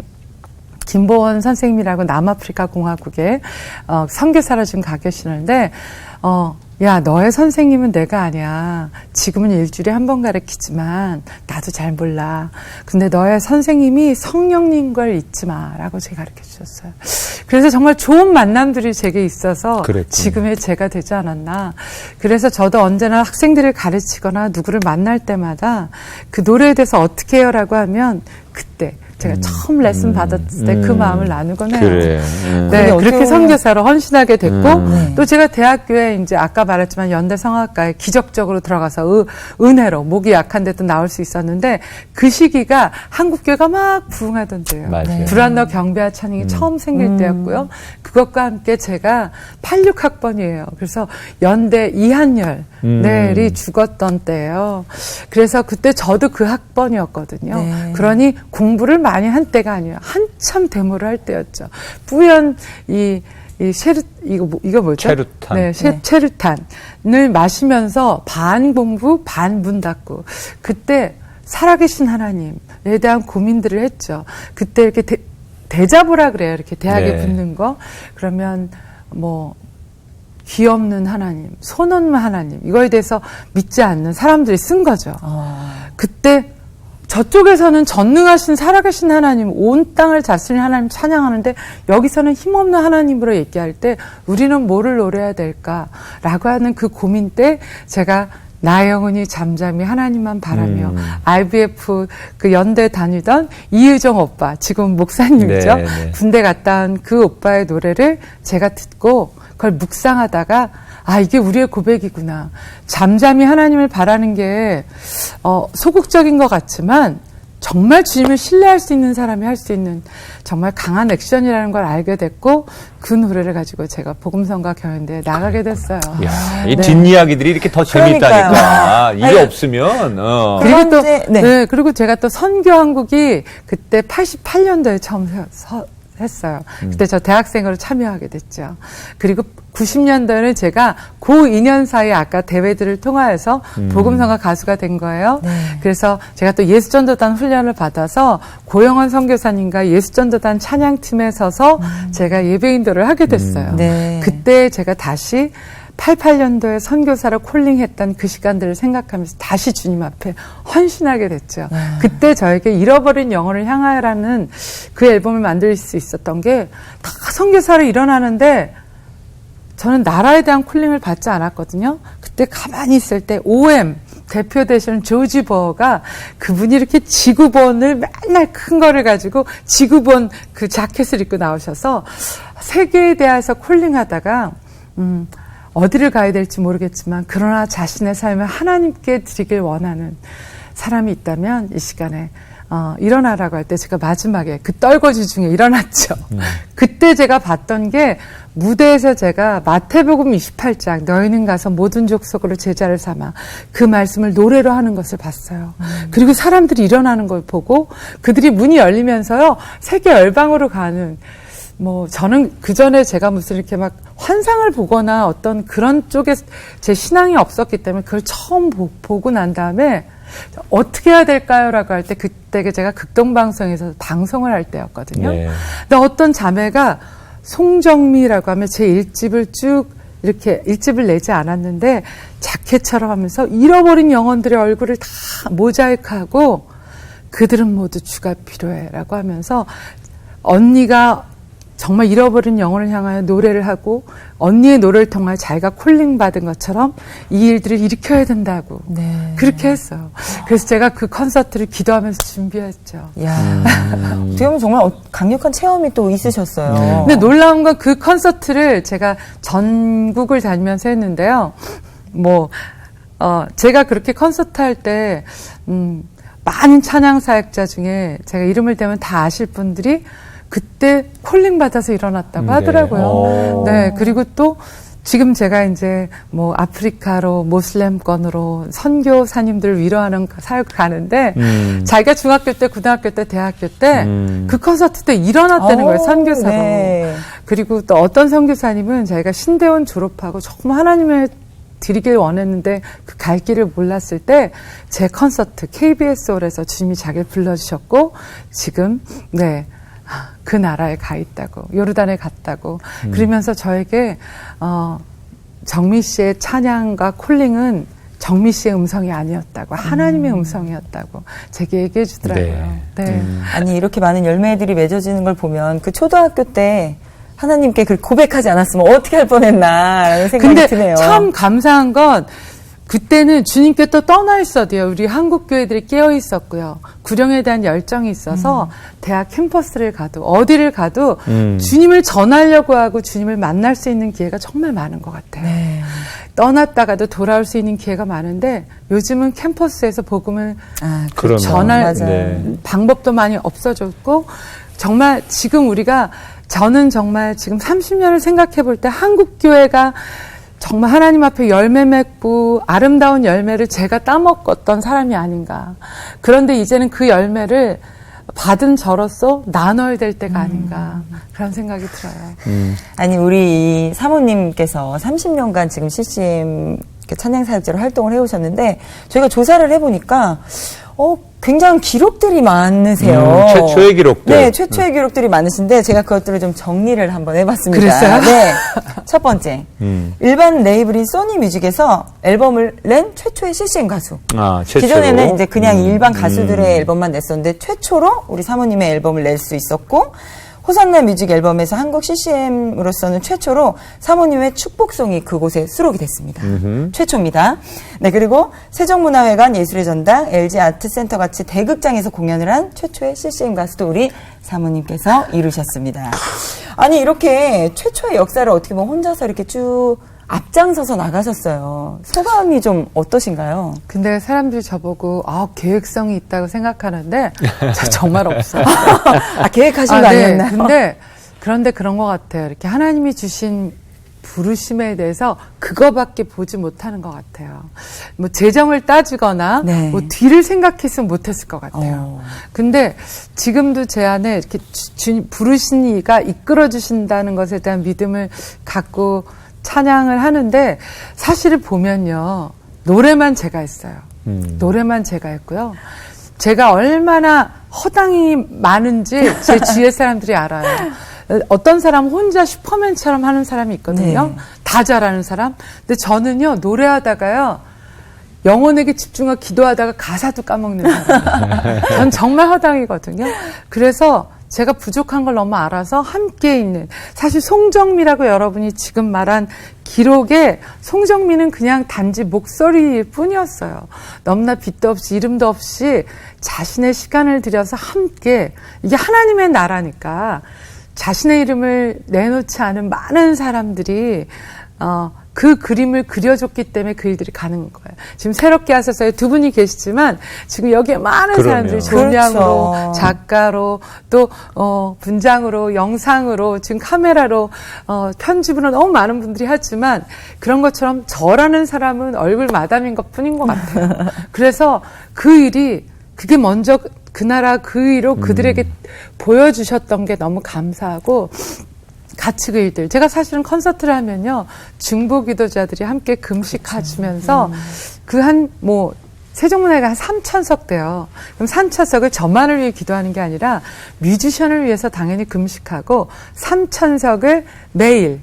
[SPEAKER 1] 김보원 선생님이라고 남아프리카 공화국에 선교사로 지금 가 계시는데 야, 너의 선생님은 내가 아니야. 지금은 일주일에 한 번 가르치지만 나도 잘 몰라. 근데 너의 선생님이 성령님 걸 잊지 마라고 제가 가르쳐 주셨어요. 그래서 정말 좋은 만남들이 제게 있어서
[SPEAKER 3] 그랬군요.
[SPEAKER 1] 지금의 제가 되지 않았나. 그래서 저도 언제나 학생들을 가르치거나 누구를 만날 때마다 그 노래에 대해서 어떻게 해요라고 하면 그때 제가 처음 레슨 받았을 때 그 마음을 나누곤 해요.
[SPEAKER 3] 그래.
[SPEAKER 1] 네, 그렇게
[SPEAKER 4] 보면...
[SPEAKER 1] 선교사로 헌신하게 됐고 또 제가 대학교에 이제 아까 말했지만 연대 성악과에 기적적으로 들어가서 은혜로 목이 약한데도 나올 수 있었는데 그 시기가 한국교회가 막 부흥하던 때예요.
[SPEAKER 3] 맞아요.
[SPEAKER 1] 불안너 경배와 찬양이 처음 생길 때였고요. 그것과 함께 제가 86학번이에요. 그래서 연대 이한열이 죽었던 때예요. 그래서 그때 저도 그 학번이었거든요.
[SPEAKER 4] 네.
[SPEAKER 1] 그러니 공부를 많이 한 때가 아니에요. 한참 데모를 할 때였죠. 뿌연 이거 뭐죠?
[SPEAKER 3] 체루탄.
[SPEAKER 1] 네, 체루탄을 마시면서 반 공부, 반 문 닫고 그때 살아계신 하나님에 대한 고민들을 했죠. 그때 이렇게 대자보라 그래요. 이렇게 대학에 붙는 거. 그러면 뭐 귀 없는 하나님, 손 없는 하나님 이거에 대해서 믿지 않는 사람들이 쓴 거죠. 그때 저쪽에서는 전능하신 살아계신 하나님, 온 땅을 다스리는 하나님 찬양하는데 여기서는 힘없는 하나님으로 얘기할 때 우리는 뭐를 노래해야 될까라고 하는 그 고민 때 제가 나의 영혼이 잠잠히 하나님만 바라며 IBF 그 연대 다니던 이의정 오빠, 지금 목사님이죠.
[SPEAKER 3] 네.
[SPEAKER 1] 군대 갔다 온 그 오빠의 노래를 제가 듣고 그걸 묵상하다가 이게 우리의 고백이구나. 잠잠히 하나님을 바라는 게 소극적인 것 같지만 정말 주님을 신뢰할 수 있는 사람이 할 수 있는 정말 강한 액션이라는 걸 알게 됐고 그 노래를 가지고 제가 복음성가 경연대에 나가게 됐어요.
[SPEAKER 3] 이야, 이 뒷이야기들이 이렇게 더 재밌다니까. 이게 없으면.
[SPEAKER 1] 그리고 또 그리고 제가 또 선교한국이 그때 88년도에 처음 했어요. 그때 저 대학생으로 참여하게 됐죠. 그리고 90년도에는 제가 그 2년 사이에 아까 대회들을 통하여서 복음성가 가수가 된 거예요.
[SPEAKER 4] 네.
[SPEAKER 1] 그래서 제가 또 예수전도단 훈련을 받아서 고영원 선교사님과 예수전도단 찬양팀에 서서 제가 예배인도를 하게 됐어요.
[SPEAKER 4] 네.
[SPEAKER 1] 그때 제가 다시 88년도에 선교사로 콜링했던 그 시간들을 생각하면서 다시 주님 앞에 헌신하게 됐죠. 그때 저에게 잃어버린 영혼을 향하여라는 그 앨범을 만들 수 있었던 게 다 선교사로 일어나는데 저는 나라에 대한 콜링을 받지 않았거든요. 그때 가만히 있을 때 OM 대표 되시는 조지 버가 그분이 이렇게 지구본을 맨날 큰 거를 가지고 지구본 그 자켓을 입고 나오셔서 세계에 대해서 콜링하다가 어디를 가야 될지 모르겠지만 그러나 자신의 삶을 하나님께 드리길 원하는 사람이 있다면 이 시간에 일어나라고 할 때 제가 마지막에 그 떨거지 중에 일어났죠. 그때 제가 봤던 게 무대에서 제가 마태복음 28장 너희는 가서 모든 족속으로 제자를 삼아 그 말씀을 노래로 하는 것을 봤어요. 그리고 사람들이 일어나는 걸 보고 그들이 문이 열리면서요 세계 열방으로 가는 저는 그 전에 제가 무슨 이렇게 막 환상을 보거나 어떤 그런 쪽에 제 신앙이 없었기 때문에 그걸 처음 보고 난 다음에 어떻게 해야 될까요? 라고 할 때 그때 제가 극동방송에서 방송을 할 때였거든요.
[SPEAKER 3] 네.
[SPEAKER 1] 근데 어떤 자매가 송정미라고 하면 제 1집을 쭉 이렇게 1집을 내지 않았는데 자켓처럼 하면서 잃어버린 영혼들의 얼굴을 다 모자이크하고 그들은 모두 주가 필요해 라고 하면서 언니가 정말 잃어버린 영혼을 향하여 노래를 하고 언니의 노래를 통해 자기가 콜링 받은 것처럼 이 일들을 일으켜야 된다고 그렇게 했어요. 그래서 제가 그 콘서트를 기도하면서 준비했죠.
[SPEAKER 4] 어떻게 보면 정말 강력한 체험이 또 있으셨어요.
[SPEAKER 1] 근데 놀라운 건 그 콘서트를 제가 전국을 다니면서 했는데요. 제가 그렇게 콘서트 할 때 많은 찬양 사역자 중에 제가 이름을 대면 다 아실 분들이 그때 콜링 받아서 일어났다고 하더라고요. 네, 그리고 또 지금 제가 이제 뭐 아프리카로 모슬렘권으로 선교사님들을 위로하는 사역을 가는데 자기가 중학교 때, 고등학교 때, 대학교 때 그 콘서트 때 일어났다는 거예요, 선교사로. 네. 그리고 또 어떤 선교사님은 자기가 신대원 졸업하고 정말 하나님의 드리길 원했는데 그 갈 길을 몰랐을 때 제 콘서트 KBS 홀에서 주님이 자기를 불러주셨고 지금 그 나라에 가 있다고, 요르단에 갔다고 그러면서 저에게 정미 씨의 찬양과 콜링은 정미 씨의 음성이 아니었다고, 하나님의 음성이었다고 제게 얘기해 주더라고요. 네.
[SPEAKER 4] 아니 이렇게 많은 열매들이 맺어지는 걸 보면 그 초등학교 때 하나님께 그 고백하지 않았으면 어떻게 할 뻔했나라는 생각이 드네요.
[SPEAKER 1] 근데 참 감사한 건 그때는 주님께 또 떠나 있어도요. 우리 한국 교회들이 깨어 있었고요. 구령에 대한 열정이 있어서 대학 캠퍼스를 가도 어디를 가도 주님을 전하려고 하고 주님을 만날 수 있는 기회가 정말 많은 것 같아요. 네. 떠났다가도 돌아올 수 있는 기회가 많은데 요즘은 캠퍼스에서 복음을 전할 방법도 많이 없어졌고 정말 지금 저는 정말 지금 30년을 생각해 볼 때 한국 교회가 정말 하나님 앞에 열매 맺고 아름다운 열매를 제가 따먹었던 사람이 아닌가. 그런데 이제는 그 열매를 받은 저로서 나눠야 될 때가 아닌가. 그런 생각이 들어요.
[SPEAKER 4] 아니 우리 사모님께서 30년간 지금 CCM 찬양사역자로 활동을 해오셨는데 저희가 조사를 해보니까 굉장히 기록들이 많으세요.
[SPEAKER 3] 최초의 기록들.
[SPEAKER 4] 네, 최초의 기록들이 많으신데 제가 그것들을 좀 정리를 한번 해봤습니다.
[SPEAKER 1] 그랬어요?
[SPEAKER 4] 네. 첫 번째, 일반 레이블인 소니뮤직에서 앨범을 낸 최초의 CCM 가수.
[SPEAKER 3] 최초로?
[SPEAKER 4] 기존에는 이제 그냥 일반 가수들의 앨범만 냈었는데 최초로 우리 사모님의 앨범을 낼 수 있었고 호산나 뮤직 앨범에서 한국 CCM으로서는 최초로 사모님의 축복송이 그곳에 수록이 됐습니다. 최초입니다. 네, 그리고 세종문화회관 예술의 전당, LG 아트센터 같이 대극장에서 공연을 한 최초의 CCM 가수도 우리 사모님께서 이루셨습니다. 아니, 이렇게 최초의 역사를 어떻게 보면 혼자서 이렇게 쭉 앞장서서 나가셨어요. 소감이 좀 어떠신가요?
[SPEAKER 1] 근데 사람들이 저보고 계획성이 있다고 생각하는데 정말 없어요.
[SPEAKER 4] 계획하신 거 아니었나요?
[SPEAKER 1] 그런데 그런 것 같아요. 이렇게 하나님이 주신 부르심에 대해서 그거밖에 보지 못하는 것 같아요. 뭐 재정을 따지거나 뭐 뒤를 생각했으면 못했을 것 같아요. 근데 지금도 제 안에 이렇게 부르신 이가 이끌어 주신다는 것에 대한 믿음을 갖고 찬양을 하는데 사실을 보면요. 노래만 제가 했어요. 노래만 제가 했고요. 제가 얼마나 허당이 많은지 제 주위의 사람들이 알아요. 어떤 사람 혼자 슈퍼맨처럼 하는 사람이 있거든요. 다 잘하는 사람. 근데 저는요. 노래하다가요. 영혼에게 집중하고 기도하다가 가사도 까먹는 사람이에요. 전 정말 허당이거든요. 그래서 제가 부족한 걸 너무 알아서 함께 있는, 사실 송정미라고 여러분이 지금 말한 기록에 송정미는 그냥 단지 목소리일 뿐이었어요. 넘나 빛도 없이 이름도 없이 자신의 시간을 들여서 함께, 이게 하나님의 나라니까 자신의 이름을 내놓지 않은 많은 사람들이 그 그림을 그려줬기 때문에 그 일들이 가능한 거예요. 지금 새롭게 하셔서 두 분이 계시지만 지금 여기에 많은 사람들이 조명으로, 그렇죠. 작가로, 또 분장으로, 영상으로, 지금 카메라로, 편집으로 너무 많은 분들이 하지만 그런 것처럼 저라는 사람은 얼굴 마담인 것뿐인 것 같아요. 그래서 그 일이 그게 먼저 그 나라 그 일로 그들에게 보여주셨던 게 너무 감사하고 같이 그 일들. 제가 사실은 콘서트를 하면요. 중보 기도자들이 함께 금식하시면서 세종문화회가 한 3,000석 돼요. 그럼 3,000석을 저만을 위해 기도하는 게 아니라 뮤지션을 위해서 당연히 금식하고 3,000석을 매일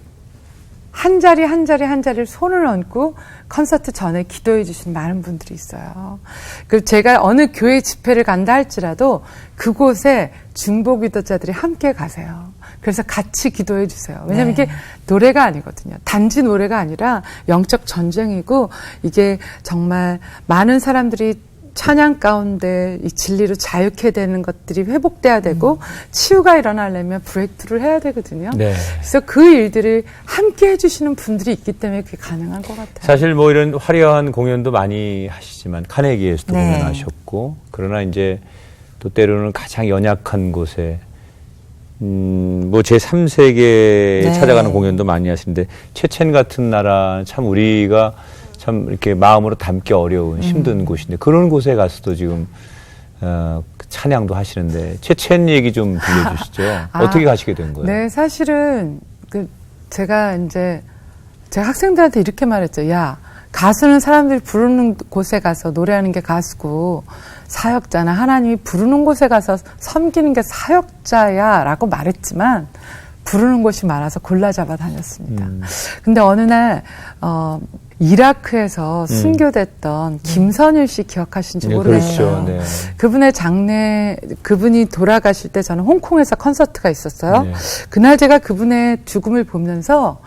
[SPEAKER 1] 한 자리 한 자리를 손을 얹고 콘서트 전에 기도해 주신 많은 분들이 있어요. 그 제가 어느 교회 집회를 간다 할지라도 그곳에 중보 기도자들이 함께 가세요. 그래서 같이 기도해 주세요. 왜냐하면 이게 노래가 아니거든요. 단지 노래가 아니라 영적 전쟁이고 이게 정말 많은 사람들이 찬양 가운데 이 진리로 자유케 되는 것들이 회복돼야 되고 치유가 일어나려면 브레이크트루를 해야 되거든요. 그래서 그 일들을 함께 해주시는 분들이 있기 때문에 그게 가능한 것 같아요.
[SPEAKER 3] 사실 뭐 이런 화려한 공연도 많이 하시지만 카네기에서도 공연하셨고 그러나 이제 또 때로는 가장 연약한 곳에 뭐 제3세계에
[SPEAKER 4] 네.
[SPEAKER 3] 찾아가는 공연도 많이 하시는데 체첸 같은 나라 참 우리가 참 이렇게 마음으로 담기 어려운 힘든 곳인데 그런 곳에 가서도 지금 찬양도 하시는데 체첸 얘기 좀 들려주시죠. 어떻게 가시게 된 거예요?
[SPEAKER 1] 네, 사실은 제가 학생들한테 이렇게 말했죠. 야, 가수는 사람들이 부르는 곳에 가서 노래하는 게 가수고 사역자나 하나님이 부르는 곳에 가서 섬기는 게 사역자야 라고 말했지만 부르는 곳이 많아서 골라 잡아 다녔습니다. 근데 어느 날 이라크에서 순교됐던 김선일 씨 기억하신지 모르겠어요.
[SPEAKER 3] 그렇죠. 네.
[SPEAKER 1] 그분이 돌아가실 때 저는 홍콩에서 콘서트가 있었어요.
[SPEAKER 3] 네.
[SPEAKER 1] 그날 제가 그분의 죽음을 보면서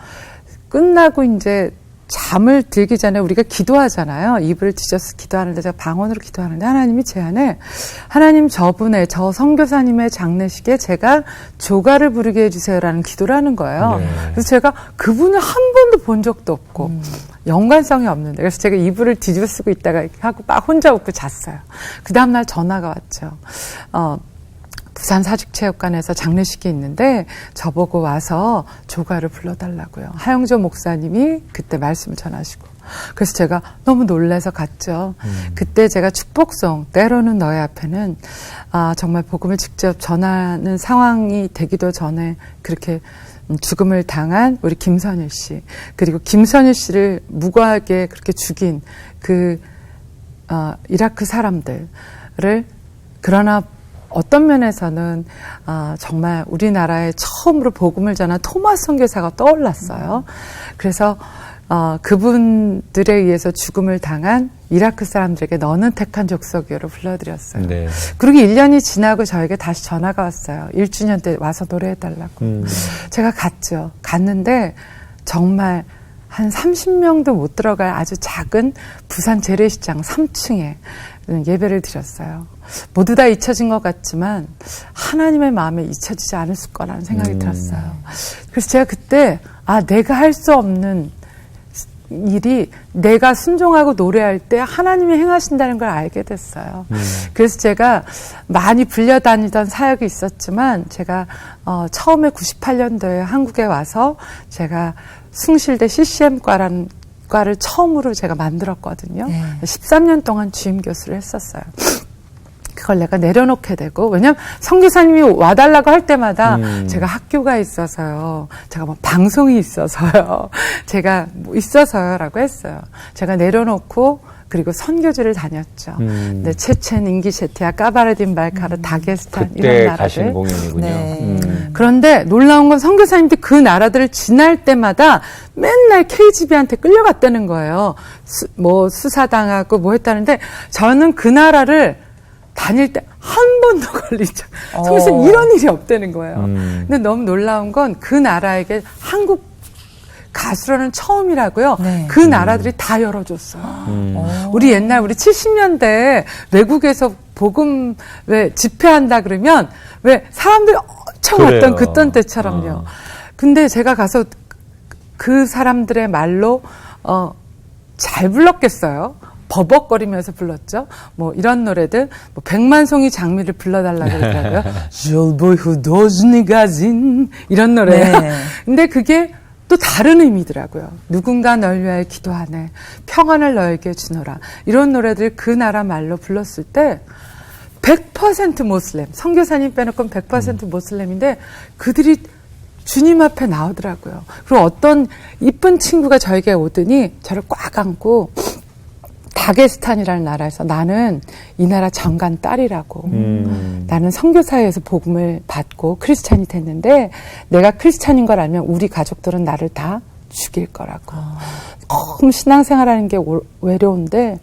[SPEAKER 1] 끝나고 이제 잠을 들기 전에 우리가 기도하잖아요. 이불을 뒤져서 기도하는데 제가 방언으로 기도하는데 하나님이 제 안에 하나님 저 선교사님의 장례식에 제가 조가를 부르게 해주세요라는 기도를 하는 거예요.
[SPEAKER 3] 네.
[SPEAKER 1] 그래서 제가 그분을 한 번도 본 적도 없고 연관성이 없는데 그래서 제가 이불을 뒤집어 쓰고 있다가 이렇게 하고 막 혼자 웃고 잤어요. 그 다음날 전화가 왔죠. 부산 사직체육관에서 장례식이 있는데 저보고 와서 조가를 불러달라고요. 하영조 목사님이 그때 말씀을 전하시고 그래서 제가 너무 놀라서 갔죠. 그때 제가 축복송 때로는 너의 앞에는 정말 복음을 직접 전하는 상황이 되기도 전에 그렇게 죽음을 당한 우리 김선일 씨 그리고 김선일 씨를 무고하게 그렇게 죽인 그 이라크 사람들을 그러나 어떤 면에서는 정말 우리나라에 처음으로 복음을 전한 토마스 선교사가 떠올랐어요. 그래서 그분들에 의해서 죽음을 당한 이라크 사람들에게 너는 택한 족속이요를 불러드렸어요.
[SPEAKER 3] 네.
[SPEAKER 1] 그리고 1년이 지나고 저에게 다시 전화가 왔어요. 1주년 때 와서 노래해달라고. 제가 갔죠. 갔는데 정말 한 30명도 못 들어갈 아주 작은 부산 재래시장 3층에 예배를 드렸어요. 모두 다 잊혀진 것 같지만 하나님의 마음에 잊혀지지 않았을 거라는 생각이 들었어요. 그래서 제가 그때 내가 할 수 없는 일이 내가 순종하고 노래할 때 하나님이 행하신다는 걸 알게 됐어요. 그래서 제가 많이 불려다니던 사역이 있었지만 제가 처음에 98년도에 한국에 와서 제가 숭실대 CCM과라는 과를 처음으로 제가 만들었거든요.
[SPEAKER 4] 네.
[SPEAKER 1] 13년 동안 주임 교수를 했었어요. 그걸 내가 내려놓게 되고 왜냐면 선교사님이 와달라고 할 때마다 제가 학교가 있어서요. 제가 뭐 방송이 있어서요. 제가 뭐 있어서요라고 했어요. 제가 내려놓고 그리고 선교지를 다녔죠. 네, 체첸, 잉기셰티아, 까바르딘, 발카르, 다게스탄 이런
[SPEAKER 3] 그때
[SPEAKER 1] 나라들.
[SPEAKER 3] 가신 공연이군요.
[SPEAKER 4] 네.
[SPEAKER 1] 그런데 놀라운 건 선교사님들이 그 나라들을 지날 때마다 맨날 KGB한테 끌려갔다는 거예요. 수사당하고 뭐 했다는데 저는 그 나라를 다닐 때 한 번도 걸린 적, 선교사님 이런 일이 없다는 거예요. 근데 너무 놀라운 건 그 나라에게 한국 가수로는 처음이라고요.
[SPEAKER 4] 네.
[SPEAKER 1] 그 나라들이 다 열어줬어요. 우리 옛날 우리 70년대 외국에서 복음 왜 집회한다 그러면 왜 사람들이 엄청
[SPEAKER 3] 그래요.
[SPEAKER 1] 왔던 그떤 때처럼요. 근데 제가 가서 그 사람들의 말로 잘 불렀겠어요. 버벅거리면서 불렀죠. 뭐 이런 노래들, 뭐 백만송이 장미를 불러달라고 그러더라고요. 이런 노래요.
[SPEAKER 4] 네.
[SPEAKER 1] 근데 그게 또 다른 의미더라고요. 누군가 널 위하여 기도하네. 평안을 너에게 주노라. 이런 노래들 그 나라 말로 불렀을 때 100% 모슬렘, 선교사님 빼놓고는 100% 모슬렘인데 그들이 주님 앞에 나오더라고요. 그리고 어떤 이쁜 친구가 저에게 오더니 저를 꽉 안고 다게스탄이라는 나라에서 나는 이 나라 장관 딸이라고 나는 선교사회에서 복음을 받고 크리스찬이 됐는데 내가 크리스찬인 걸 알면 우리 가족들은 나를 다 죽일 거라고. 너무 신앙생활하는 게 외로운데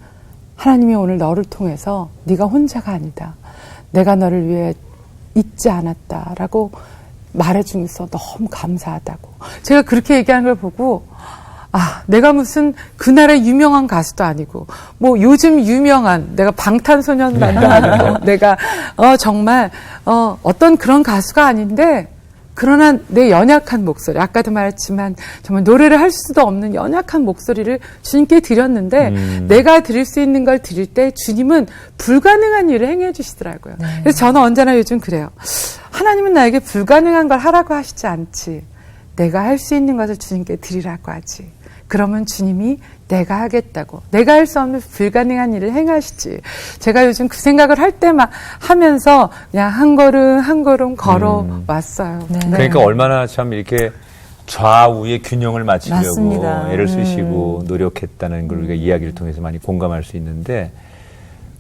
[SPEAKER 1] 하나님이 오늘 너를 통해서 네가 혼자가 아니다. 내가 너를 위해 잊지 않았다라고 말해주면서 너무 감사하다고. 제가 그렇게 얘기하는 걸 보고 내가 무슨 그 나라의 유명한 가수도 아니고, 뭐 요즘 유명한, 내가 방탄소년단도 아니고, 내가, 정말, 어떤 그런 가수가 아닌데, 그러나 내 연약한 목소리, 아까도 말했지만, 정말 노래를 할 수도 없는 연약한 목소리를 주님께 드렸는데, 내가 드릴 수 있는 걸 드릴 때 주님은 불가능한 일을 행해 주시더라고요. 네. 그래서 저는 언제나 요즘 그래요. 하나님은 나에게 불가능한 걸 하라고 하시지 않지. 내가 할 수 있는 것을 주님께 드리라고 하지. 그러면 주님이 내가 하겠다고, 내가 할 수 없는 불가능한 일을 행하시지. 제가 요즘 그 생각을 할 때만 하면서 그냥 한 걸음 한 걸음 걸어왔어요.
[SPEAKER 4] 네.
[SPEAKER 3] 그러니까 얼마나 참 이렇게 좌우의 균형을 맞추려고
[SPEAKER 4] 맞습니다.
[SPEAKER 3] 애를 쓰시고 노력했다는 걸 우리가 이야기를 통해서 많이 공감할 수 있는데,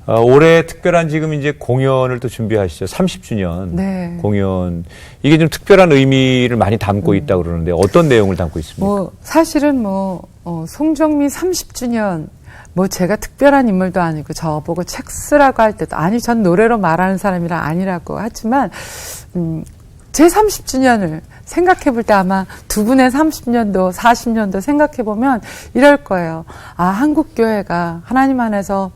[SPEAKER 3] 올해 특별한 지금 이제 공연을 또 준비하시죠. 30주년
[SPEAKER 1] 네.
[SPEAKER 3] 공연. 이게 좀 특별한 의미를 많이 담고 있다고 그러는데 어떤 내용을 담고 있습니까?
[SPEAKER 1] 사실은 송정미 30주년, 제가 특별한 인물도 아니고 저보고 책 쓰라고 할 때도, 아니, 전 노래로 말하는 사람이라 아니라고 하지만, 제 30주년을 생각해 볼 때 아마 두 분의 30년도, 40년도 생각해 보면 이럴 거예요. 아, 한국교회가 하나님 안에서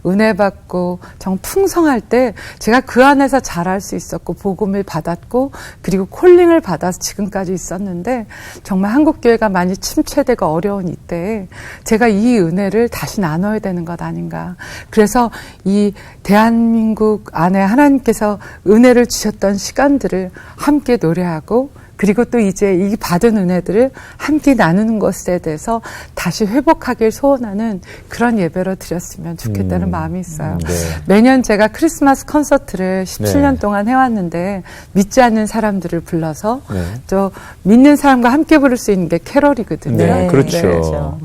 [SPEAKER 1] 은혜 받고 정 풍성할 때 제가 그 안에서 자랄 수 있었고 복음을 받았고 그리고 콜링을 받아서 지금까지 있었는데, 정말 한국교회가 많이 침체되고 어려운 이때에 제가 이 은혜를 다시 나눠야 되는 것 아닌가. 그래서 이 대한민국 안에 하나님께서 은혜를 주셨던 시간들을 함께 노래하고, 그리고 또 이제 이 받은 은혜들을 함께 나누는 것에 대해서 다시 회복하길 소원하는 그런 예배로 드렸으면 좋겠다는 마음이 있어요.
[SPEAKER 3] 네.
[SPEAKER 1] 매년 제가 크리스마스 콘서트를 17년 동안 해왔는데, 믿지 않는 사람들을 불러서 또 믿는 사람과 함께 부를 수 있는 게 캐럴이거든요.
[SPEAKER 3] 네, 그렇죠.
[SPEAKER 1] 네.
[SPEAKER 3] 그렇죠.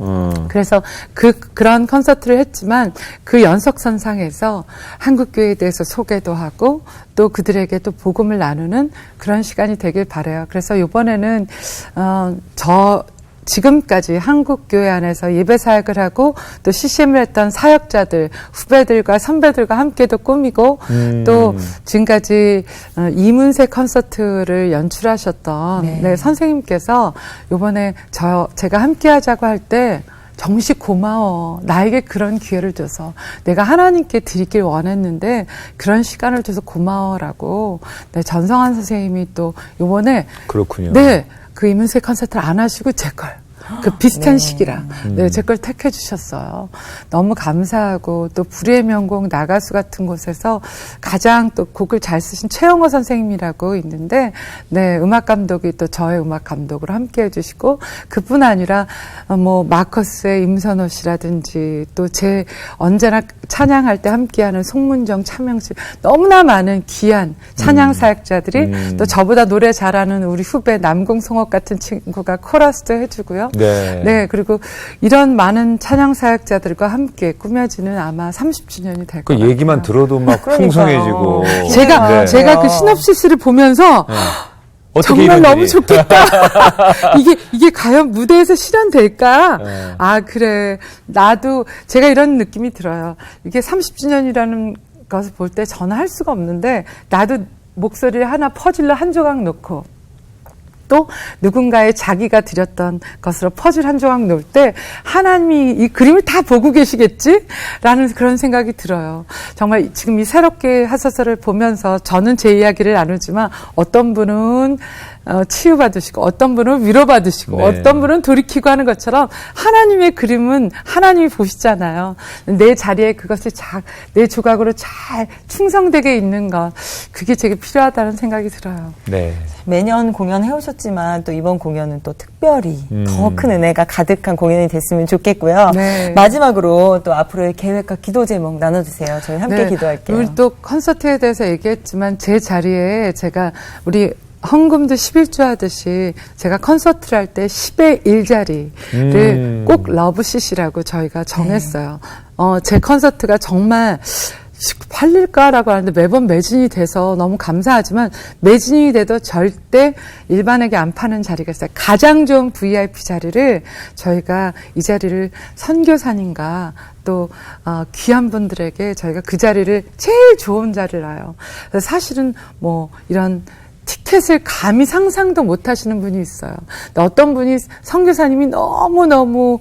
[SPEAKER 1] 그래서 그런 콘서트를 했지만 그 연속선상에서 한국교회에 대해서 소개도 하고 또 그들에게 또 복음을 나누는 그런 시간이 되길 바라요. 그래서 이번에는 지금까지 한국교회 안에서 예배 사역을 하고 또 CCM을 했던 사역자들, 후배들과 선배들과 함께도 꾸미고, 또 지금까지 이문세 콘서트를 연출하셨던 선생님께서 이번에 제가 함께 하자고 할 때 정식 고마워. 나에게 그런 기회를 줘서 내가 하나님께 드리길 원했는데 그런 시간을 줘서 고마워라고. 네, 전성환 선생님이 또 이번에
[SPEAKER 3] 그렇군요.
[SPEAKER 1] 네, 그 이문세 콘서트를 안 하시고 제 걸. 그 비슷한 시기라 제 걸 택해 주셨어요. 너무 감사하고, 또 불의의 명곡 나가수 같은 곳에서 가장 또 곡을 잘 쓰신 최영호 선생님이라고 있는데, 네, 음악 감독이 또 저의 음악 감독으로 함께 해주시고, 그뿐 아니라 마커스의 임선호 씨라든지 또 제 언제나 찬양할 때 함께하는 송문정, 차명수, 너무나 많은 귀한 찬양 사역자들이 또 저보다 노래 잘하는 우리 후배 남궁송옥 같은 친구가 코러스도 해주고요. 네, 그리고 이런 많은 찬양 사역자들과 함께 꾸며지는 아마 30주년이 될 것 같아요.
[SPEAKER 3] 그 얘기만 들어도 막 풍성해지고.
[SPEAKER 1] 제가 그 시놉시스를 보면서 정말 너무 좋겠다. 이게 과연 무대에서 실현될까? 아, 그래. 나도 제가 이런 느낌이 들어요. 이게 30주년이라는 것을 볼 때 저는 할 수가 없는데, 나도 목소리를 하나 퍼즐로 한 조각 놓고 또 누군가의 자기가 드렸던 것으로 퍼즐 한 조각 놓을 때 하나님이 이 그림을 다 보고 계시겠지라는 그런 생각이 들어요. 정말 지금 이 새롭게 하소서를 보면서 저는 제 이야기를 나누지만 어떤 분은 치유받으시고 어떤 분은 위로받으시고 어떤 분은 돌이키고 하는 것처럼 하나님의 그림은 하나님이 보시잖아요. 내 자리에 그것을 내 조각으로 잘 충성되게 있는 것, 그게 되게 필요하다는 생각이 들어요.
[SPEAKER 3] 네.
[SPEAKER 4] 매년 공연해 오셨지만 또 이번 공연은 또 특별히 더 큰 은혜가 가득한 공연이 됐으면 좋겠고요.
[SPEAKER 1] 네.
[SPEAKER 4] 마지막으로 또 앞으로의 계획과 기도 제목 나눠주세요. 저희 함께 기도할게요.
[SPEAKER 1] 우리 또 콘서트에 대해서 얘기했지만 제 자리에 제가 우리 헌금도 11조 하듯이 제가 콘서트를 할 때 10의 1자리를 꼭 러브CC라고 저희가 정했어요. 제 콘서트가 정말 팔릴까라고 하는데 매번 매진이 돼서 너무 감사하지만, 매진이 돼도 절대 일반에게 안 파는 자리가 있어요. 가장 좋은 VIP 자리를 저희가 이 자리를 선교사님과 또 귀한 분들에게 저희가 그 자리를 제일 좋은 자리를 놔요. 사실은 이런 티켓을 감히 상상도 못 하시는 분이 있어요. 어떤 분이 선교사님이 너무너무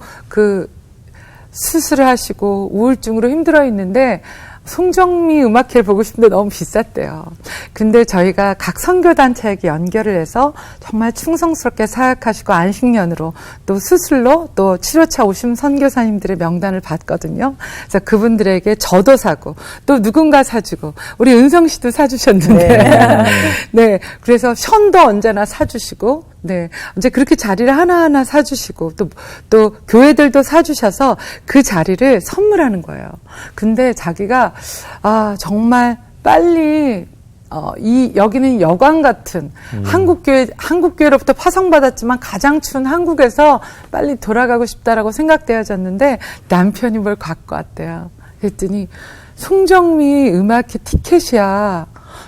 [SPEAKER 1] 수술을 하시고 우울증으로 힘들어 있는데 송정미 음악회를 보고 싶은데 너무 비쌌대요. 근데 저희가 각 선교단체에게 연결을 해서 정말 충성스럽게 사역하시고 안식년으로 또 수술로 또 치료차 오신 선교사님들의 명단을 봤거든요. 그래서 그분들에게 저도 사고 또 누군가 사주고 우리 은성 씨도 사주셨는데 네, 그래서 션도 언제나 사주시고 네, 이제 그렇게 자리를 하나하나 사주시고 또 교회들도 사주셔서 그 자리를 선물하는 거예요. 근데 자기가 정말 빨리 여기는 여관 같은 한국교회로부터 파송받았지만 가장 추운 한국에서 빨리 돌아가고 싶다라고 생각되어졌는데 남편이 뭘 갖고 왔대요. 그랬더니 송정미 음악회 티켓이야.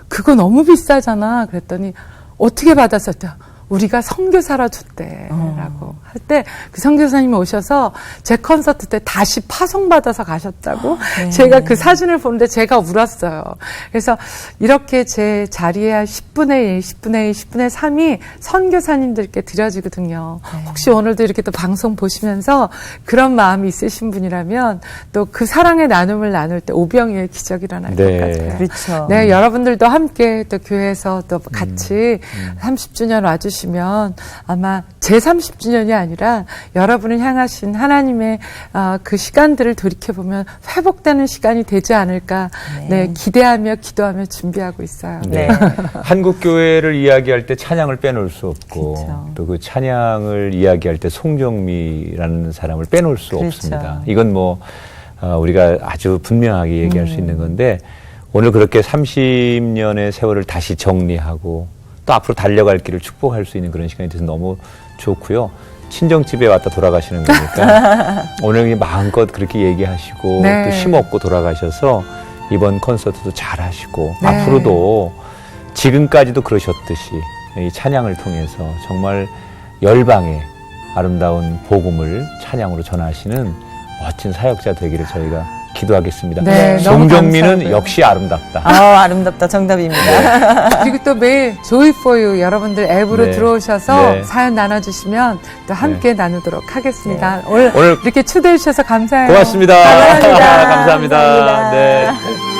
[SPEAKER 1] 그거 너무 비싸잖아. 그랬더니 어떻게 받았었죠? 우리가 선교사라 줬대라고 할 때 그 선교사님이 오셔서 제 콘서트 때 다시 파송받아서 가셨다고
[SPEAKER 4] 네.
[SPEAKER 1] 제가 그 사진을 보는데 제가 울었어요. 그래서 이렇게 제 자리에 10분의 1, 10분의 2, 10분의 3이 선교사님들께 드려지거든요.
[SPEAKER 4] 네.
[SPEAKER 1] 혹시 오늘도 이렇게 또 방송 보시면서 그런 마음이 있으신 분이라면 또 그 사랑의 나눔을 나눌 때 오병이의 기적이 일어날 것 같아요.
[SPEAKER 4] 그렇죠.
[SPEAKER 1] 네, 여러분들도 함께 또 교회에서 또 같이 30주년 와주시면 아마 제 30주년이 아니라 여러분을 향하신 하나님의 그 시간들을 돌이켜보면 회복되는 시간이 되지 않을까 네, 기대하며 기도하며 준비하고 있어요.
[SPEAKER 3] 네. 한국교회를 이야기할 때 찬양을 빼놓을 수 없고
[SPEAKER 4] 그렇죠.
[SPEAKER 3] 또 그 찬양을 이야기할 때 송정미라는 사람을 빼놓을 수
[SPEAKER 4] 그렇죠.
[SPEAKER 3] 없습니다. 이건 뭐 우리가 아주 분명하게 얘기할 수 있는 건데 오늘 그렇게 30년의 세월을 다시 정리하고 또 앞으로 달려갈 길을 축복할 수 있는 그런 시간이 돼서 너무 좋고요. 친정집에 왔다 돌아가시는 거니까 오늘 마음껏 그렇게 얘기하시고
[SPEAKER 1] 네.
[SPEAKER 3] 또 힘없고 돌아가셔서 이번 콘서트도 잘 하시고
[SPEAKER 1] 네.
[SPEAKER 3] 앞으로도 지금까지도 그러셨듯이 이 찬양을 통해서 정말 열방에 아름다운 복음을 찬양으로 전하시는 멋진 사역자 되기를 저희가 기도하겠습니다.
[SPEAKER 1] 네, 너무
[SPEAKER 3] 송정미는
[SPEAKER 1] 감사하고요.
[SPEAKER 3] 역시 아름답다.
[SPEAKER 4] 아름답다. 정답입니다.
[SPEAKER 1] 그리고 또 매일 Joy for You 여러분들 앱으로
[SPEAKER 3] 네.
[SPEAKER 1] 들어오셔서
[SPEAKER 3] 네.
[SPEAKER 1] 사연 나눠주시면 또 함께 나누도록 하겠습니다.
[SPEAKER 3] 오늘
[SPEAKER 1] 이렇게 초대해 주셔서 감사해요.
[SPEAKER 3] 고맙습니다.
[SPEAKER 1] 감사합니다.
[SPEAKER 3] 감사합니다.
[SPEAKER 4] 감사합니다.
[SPEAKER 3] 네.